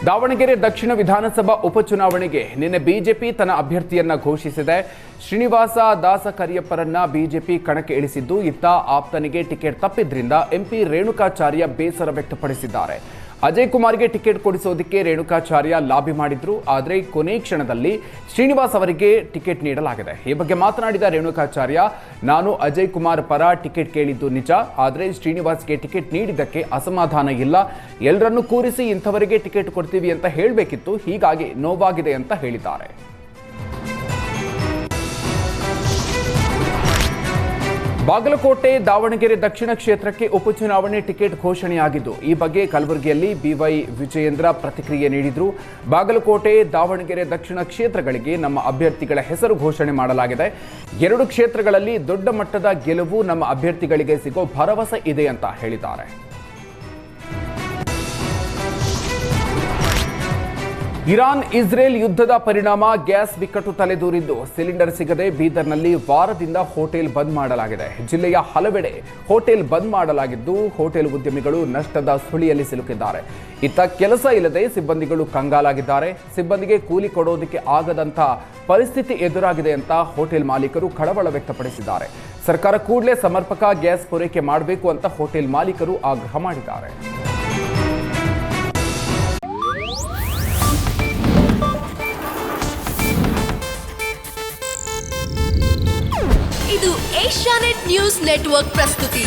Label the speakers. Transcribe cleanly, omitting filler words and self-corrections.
Speaker 1: ದಾವಣಗೆರೆ ದಕ್ಷಿಣ ವಿಧಾನಸಭಾ ಉಪಚುನಾವಣೆಗೆ ನಿನ್ನೆ ಬಿಜೆಪಿ ತನ್ನ ಅಭ್ಯರ್ಥಿಯನ್ನ ಘೋಷಿಸಿದೆ. ಶ್ರೀನಿವಾಸ ದಾಸ ಕರಿಯಪ್ಪರನ್ನ ಬಿಜೆಪಿ ಕಣಕ್ಕೆ ಇಳಿಸಿದ್ದು, ಇತ್ತ ಆಪ್ತನಿಗೆ ಟಿಕೆಟ್ ತಪ್ಪಿದ್ರಿಂದ ಎಂಪಿ ರೇಣುಕಾಚಾರ್ಯ ಬೇಸರ ವ್ಯಕ್ತಪಡಿಸಿದ್ದಾರೆ. ಅಜಯ್ ಕುಮಾರ್ಗೆ ಟಿಕೆಟ್ ಕೊಡಿಸೋದಕ್ಕೆ ರೇಣುಕಾಚಾರ್ಯ ಲಾಬಿ ಮಾಡಿದ್ರು. ಆದರೆ ಕೊನೆ ಕ್ಷಣದಲ್ಲಿ ಶ್ರೀನಿವಾಸ್ ಅವರಿಗೆ ಟಿಕೆಟ್ ನೀಡಲಾಗಿದೆ. ಈ ಬಗ್ಗೆ ಮಾತನಾಡಿದ ರೇಣುಕಾಚಾರ್ಯ, ನಾನು ಅಜಯ್ ಕುಮಾರ್ ಪರ ಟಿಕೆಟ್ ಕೇಳಿದ್ದು ನಿಜ, ಆದರೆ ಶ್ರೀನಿವಾಸ್ಗೆ ಟಿಕೆಟ್ ನೀಡಿದ್ದಕ್ಕೆ ಅಸಮಾಧಾನ ಇಲ್ಲ. ಎಲ್ಲರನ್ನೂ ಕೂರಿಸಿ ಇಂಥವರಿಗೆ ಟಿಕೆಟ್ ಕೊಡ್ತೀವಿ ಅಂತ ಹೇಳಬೇಕಿತ್ತು, ಹೀಗಾಗಿ ನೋವಾಗಿದೆ ಅಂತ ಹೇಳಿದ್ದಾರೆ. ಬಾಗಲಕೋಟೆ ದಾವಣಗೆರೆ ದಕ್ಷಿಣ ಕ್ಷೇತ್ರಕ್ಕೆ ಉಪಚುನಾವಣೆ ಟಿಕೆಟ್ ಘೋಷಣೆಯಾಗಿದ್ದು, ಈ ಬಗ್ಗೆ ಕಲಬುರಗಿಯಲ್ಲಿ ಬಿವೈ ವಿಜಯೇಂದ್ರ ಪ್ರತಿಕ್ರಿಯೆ ನೀಡಿದರು. ಬಾಗಲಕೋಟೆ ದಾವಣಗೆರೆ ದಕ್ಷಿಣ ಕ್ಷೇತ್ರಗಳಿಗೆ ನಮ್ಮ ಅಭ್ಯರ್ಥಿಗಳ ಹೆಸರು ಘೋಷಣೆ ಮಾಡಲಾಗಿದೆ. 2 ಕ್ಷೇತ್ರಗಳಲ್ಲಿ ದೊಡ್ಡ ಮಟ್ಟದ ಗೆಲುವು ನಮ್ಮ ಅಭ್ಯರ್ಥಿಗಳಿಗೆ ಸಿಗೋ ಭರವಸೆ ಇದೆ ಅಂತ ಹೇಳಿದ್ದಾರೆ. ಇರಾನ್ ಇಸ್ರೇಲ್ ಯುದ್ಧದ ಪರಿಣಾಮ ಗ್ಯಾಸ್ ಬಿಕ್ಕಟ್ಟು ತಲೆದೂರಿದ್ದು, ಸಿಲಿಂಡರ್ ಸಿಗದೆ ಬೀದರ್ನಲ್ಲಿ ವಾರದಿಂದ ಹೋಟೆಲ್ ಬಂದ್ ಮಾಡಲಾಗಿದೆ. ಜಿಲ್ಲೆಯ ಹಲವೆಡೆ ಹೋಟೆಲ್ ಬಂದ್ ಮಾಡಲಾಗಿದ್ದು, ಹೋಟೆಲ್ ಉದ್ಯಮಿಗಳು ನಷ್ಟದ ಸುಳಿಯಲ್ಲಿ ಸಿಲುಕಿದ್ದಾರೆ. ಇತ್ತ ಕೆಲಸ ಇಲ್ಲದೆ ಸಿಬ್ಬಂದಿಗಳು ಕಂಗಾಲಾಗಿದ್ದಾರೆ. ಸಿಬ್ಬಂದಿಗೆ ಕೂಲಿ ಕೊಡೋದಕ್ಕೆ ಆಗದಂತ ಪರಿಸ್ಥಿತಿ ಎದುರಾಗಿದೆ ಅಂತ ಹೋಟೆಲ್ ಮಾಲೀಕರು ಕಳವಳ ವ್ಯಕ್ತಪಡಿಸಿದ್ದಾರೆ. ಸರ್ಕಾರ ಕೂಡಲೇ ಸಮರ್ಪಕ ಗ್ಯಾಸ್ ಪೂರೈಕೆ ಮಾಡಬೇಕು ಅಂತ ಹೋಟೆಲ್ ಮಾಲೀಕರು ಆಗ್ರಹ ಮಾಡಿದ್ದಾರೆ.
Speaker 2: ಇದು ಏಷ್ಯಾನೆಟ್ ನ್ಯೂಸ್ ನೆಟ್ವರ್ಕ್ ಪ್ರಸ್ತುತಿ.